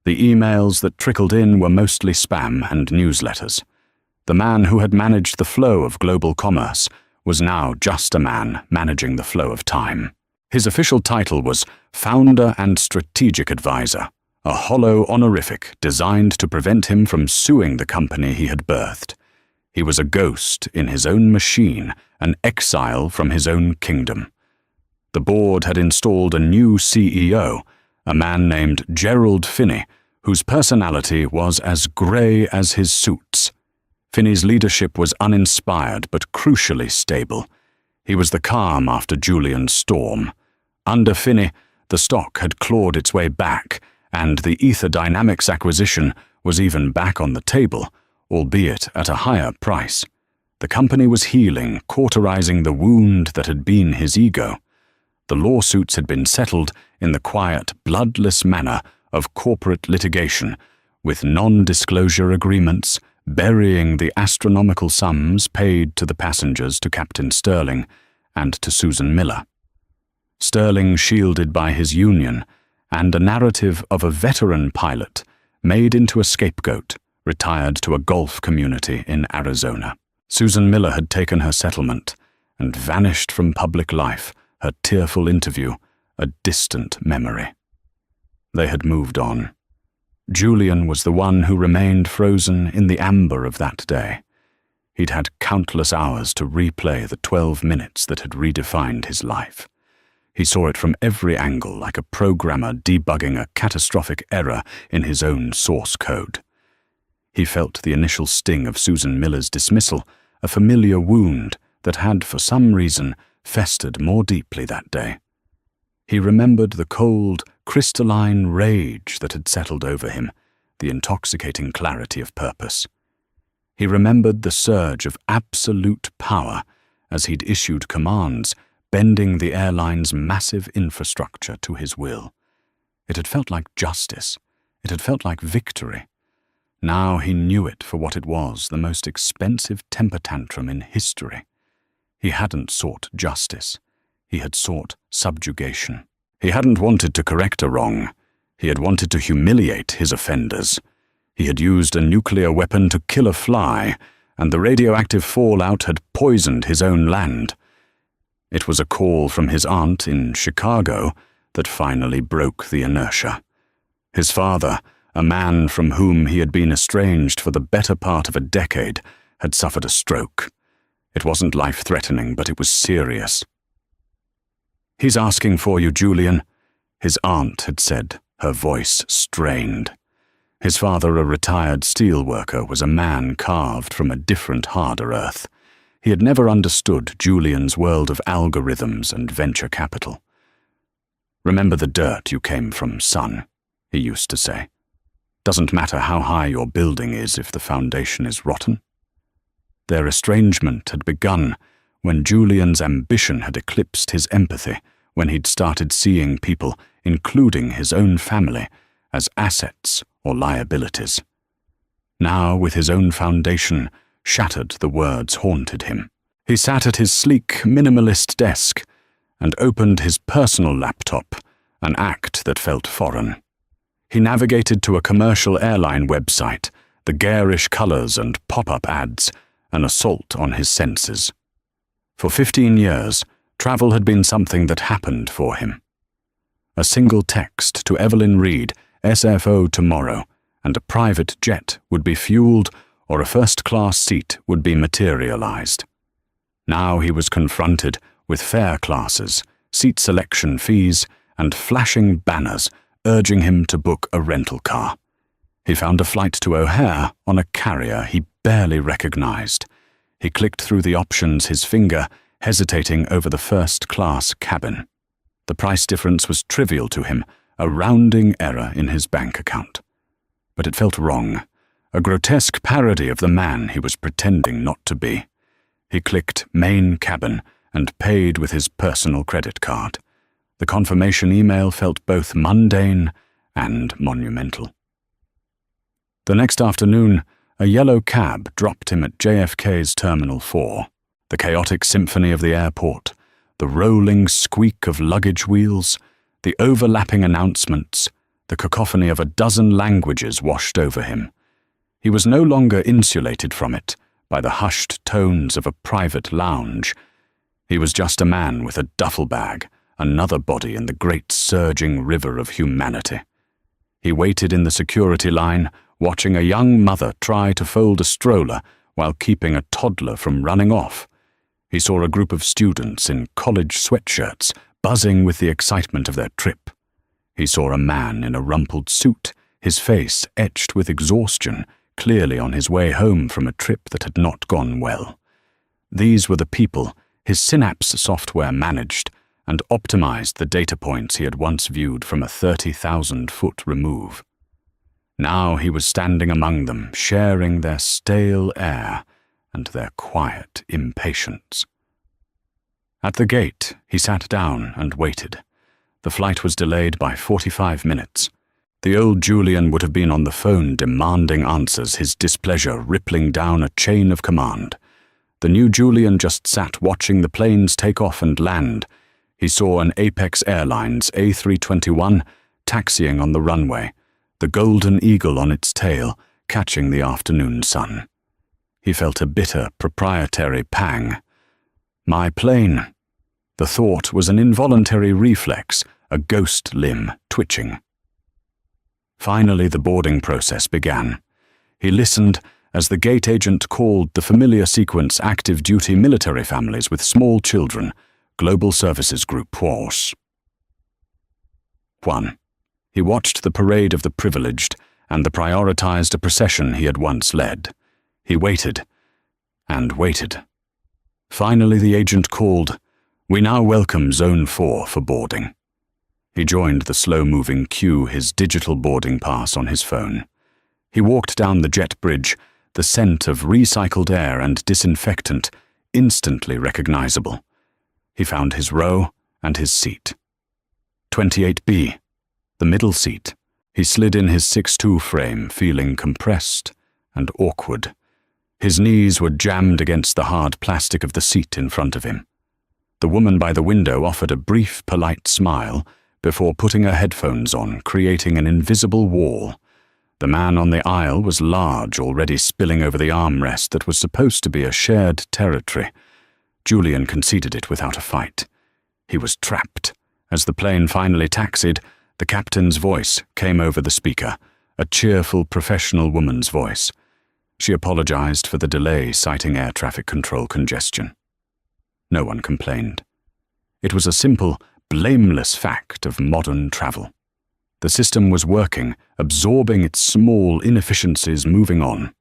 The emails that trickled in were mostly spam and newsletters. The man who had managed the flow of global commerce was now just a man managing the flow of time. His official title was Founder and Strategic Advisor, a hollow honorific designed to prevent him from suing the company he had birthed. He was a ghost in his own machine, an exile from his own kingdom. The board had installed a new CEO, a man named Gerald Finney, whose personality was as grey as his suits. Finney's leadership was uninspired but crucially stable. He was the calm after Julian's storm. Under Finney, the stock had clawed its way back, and the Ether Dynamics acquisition was even back on the table, albeit at a higher price. The company was healing, cauterizing the wound that had been his ego. The lawsuits had been settled in the quiet, bloodless manner of corporate litigation, with non-disclosure agreements, burying the astronomical sums paid to the passengers to Captain Sterling and to Susan Miller. Sterling shielded by his union, and a narrative of a veteran pilot made into a scapegoat, retired to a golf community in Arizona. Susan Miller had taken her settlement and vanished from public life, her tearful interview a distant memory. They had moved on. Julian was the one who remained frozen in the amber of that day. He'd had countless hours to replay the 12 minutes that had redefined his life. He saw it from every angle, like a programmer debugging a catastrophic error in his own source code. He felt the initial sting of Susan Miller's dismissal, a familiar wound that had, for some reason, festered more deeply that day. He remembered the cold, crystalline rage that had settled over him, the intoxicating clarity of purpose. He remembered the surge of absolute power as he'd issued commands, bending the airline's massive infrastructure to his will. It had felt like justice. It had felt like victory. Now he knew it for what it was, the most expensive temper tantrum in history. He hadn't sought justice. He had sought subjugation. He hadn't wanted to correct a wrong. He had wanted to humiliate his offenders. He had used a nuclear weapon to kill a fly, and the radioactive fallout had poisoned his own land. It was a call from his aunt in Chicago that finally broke the inertia. His father, a man from whom he had been estranged for the better part of a decade, had suffered a stroke. It wasn't life-threatening, but it was serious. "He's asking for you, Julian," his aunt had said, her voice strained. His father, a retired steel worker, was a man carved from a different, harder earth. he had never understood Julian's world of algorithms and venture capital. "Remember the dirt you came from, son," he used to say. "Doesn't matter how high your building is if the foundation is rotten." Their estrangement had begun when Julian's ambition had eclipsed his empathy, when he'd started seeing people, including his own family, as assets or liabilities. Now, with his own foundation shattered, the words haunted him. He sat at his sleek, minimalist desk and opened his personal laptop, an act that felt foreign. He navigated to a commercial airline website, the garish colors and pop-up ads, an assault on his senses. For 15 years, travel had been something that happened for him. A single text to Evelyn Reed, SFO tomorrow, and a private jet would be fueled or a first-class seat would be materialized. Now he was confronted with fare classes, seat selection fees, and flashing banners urging him to book a rental car. He found a flight to O'Hare on a carrier he barely recognized. He clicked through the options, his finger hesitating over the first-class cabin. The price difference was trivial to him, a rounding error in his bank account. But it felt wrong, a grotesque parody of the man he was pretending not to be. He clicked main cabin and paid with his personal credit card. The confirmation email felt both mundane and monumental. The next afternoon, a yellow cab dropped him at JFK's Terminal 4. The chaotic symphony of the airport, the rolling squeak of luggage wheels, the overlapping announcements, the cacophony of a dozen languages washed over him. He was no longer insulated from it by the hushed tones of a private lounge. He was just a man with a duffel bag, another body in the great surging river of humanity. He waited in the security line, watching a young mother try to fold a stroller while keeping a toddler from running off. He saw a group of students in college sweatshirts buzzing with the excitement of their trip. He saw a man in a rumpled suit, his face etched with exhaustion, clearly on his way home from a trip that had not gone well. These were the people his Synapse software managed and optimized the data points he had once viewed from a 30,000-foot remove. Now he was standing among them, sharing their stale air and their quiet impatience. At the gate, he sat down and waited. The flight was delayed by 45 minutes. The old Julian would have been on the phone demanding answers, his displeasure rippling down a chain of command. The new Julian just sat watching the planes take off and land. He saw an Apex Airlines A321 taxiing on the runway, the golden eagle on its tail catching the afternoon sun. He felt a bitter, proprietary pang. My plane. The thought was an involuntary reflex, a ghost limb twitching. Finally, the boarding process began. He listened as the gate agent called the familiar sequence active duty military families with small children, Global Services Group Force. 1. He watched the parade of the privileged and prioritized a procession he had once led. He waited and waited. Finally, the agent called, "We now welcome Zone 4 for boarding." He joined the slow-moving queue, his digital boarding pass on his phone. He walked down the jet bridge, the scent of recycled air and disinfectant instantly recognizable. He found his row and his seat. 28B, the middle seat. He slid in his 6'2" frame, feeling compressed and awkward. His knees were jammed against the hard plastic of the seat in front of him. The woman by the window offered a brief, polite smile before putting her headphones on, creating an invisible wall. The man on the aisle was large, already spilling over the armrest that was supposed to be a shared territory. Julian conceded it without a fight. He was trapped. As the plane finally taxied, the captain's voice came over the speaker, a cheerful, professional woman's voice. She apologized for the delay, citing air traffic control congestion. No one complained. It was a simple, blameless fact of modern travel. The system was working, absorbing its small inefficiencies, moving on.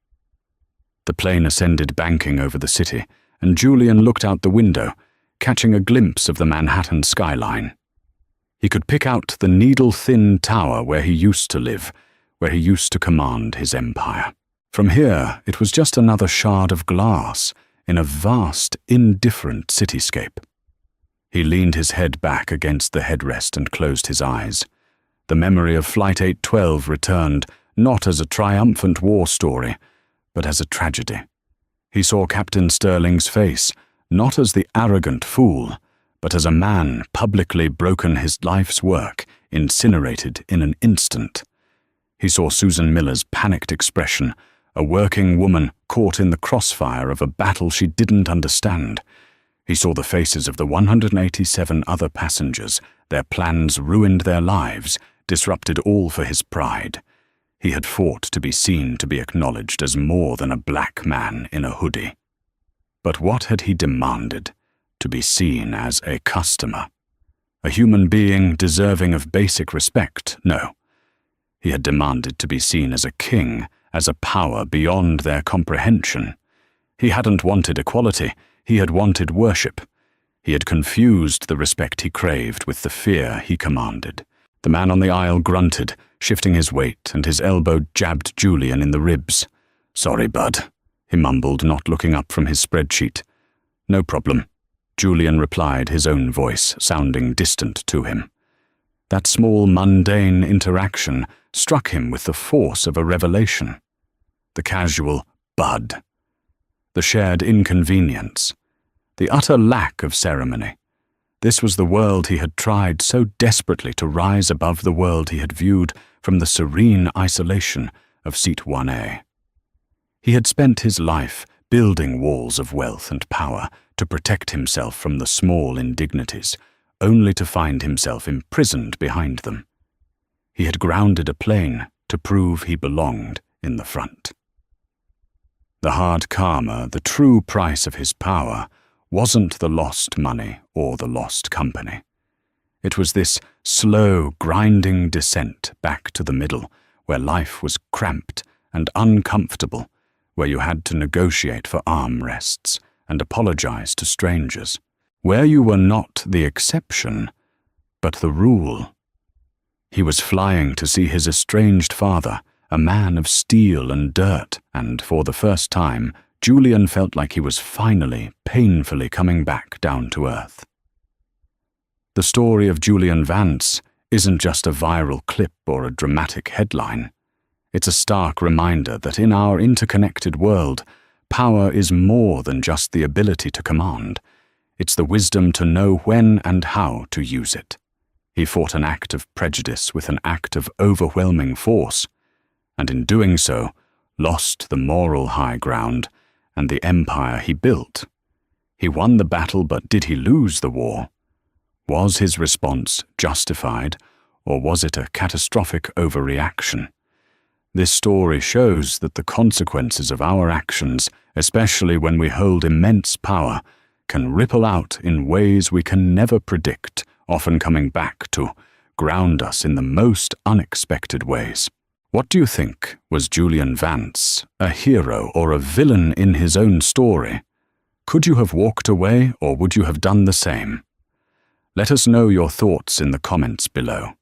The plane ascended, banking over the city, and Julian looked out the window, catching a glimpse of the Manhattan skyline. He could pick out the needle-thin tower where he used to live, where he used to command his empire. From here, it was just another shard of glass in a vast, indifferent cityscape. He leaned his head back against the headrest and closed his eyes. The memory of Flight 812 returned, not as a triumphant war story, but as a tragedy. He saw Captain Sterling's face, not as the arrogant fool, but as a man publicly broken his life's work, incinerated in an instant. He saw Susan Miller's panicked expression, a working woman caught in the crossfire of a battle she didn't understand. He saw the faces of the 187 other passengers. Their plans ruined their lives, disrupted all for his pride. He had fought to be seen, to be acknowledged as more than a black man in a hoodie. But what had he demanded? To be seen as a customer. A human being deserving of basic respect? No. He had demanded to be seen as a king, as a power beyond their comprehension. He hadn't wanted equality. He had wanted worship. He had confused the respect he craved with the fear he commanded. The man on the aisle grunted, shifting his weight, and his elbow jabbed Julian in the ribs. "Sorry, bud," he mumbled, not looking up from his spreadsheet. "No problem," Julian replied, his own voice sounding distant to him. That small, mundane interaction struck him with the force of a revelation. The casual "bud," the shared inconvenience, the utter lack of ceremony. This was the world he had tried so desperately to rise above, the world he had viewed from the serene isolation of Seat 1A. He had spent his life building walls of wealth and power to protect himself from the small indignities, only to find himself imprisoned behind them. He had grounded a plane to prove he belonged in the front. The hard karma, the true price of his power, wasn't the lost money or the lost company. It was this slow, grinding descent back to the middle, where life was cramped and uncomfortable, where you had to negotiate for armrests and apologize to strangers, where you were not the exception, but the rule. He was flying to see his estranged father, a man of steel and dirt, and for the first time, Julian felt like he was finally, painfully coming back down to earth. The story of Julian Vance isn't just a viral clip or a dramatic headline. It's a stark reminder that in our interconnected world, power is more than just the ability to command. It's the wisdom to know when and how to use it. He fought an act of prejudice with an act of overwhelming force, and in doing so, lost the moral high ground and the empire he built. He won the battle, but did he lose the war? Was his response justified, or was it a catastrophic overreaction? This story shows that the consequences of our actions, especially when we hold immense power, can ripple out in ways we can never predict, often coming back to ground us in the most unexpected ways. What do you think? Was Julian Vance a hero or a villain in his own story? Could you have walked away, or would you have done the same? Let us know your thoughts in the comments below.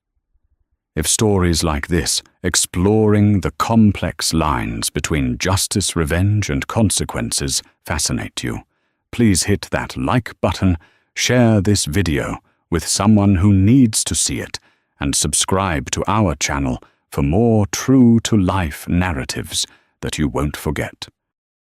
If stories like this, exploring the complex lines between justice, revenge, and consequences, fascinate you, please hit that like button, share this video with someone who needs to see it, and subscribe to our channel for more true-to-life narratives that you won't forget.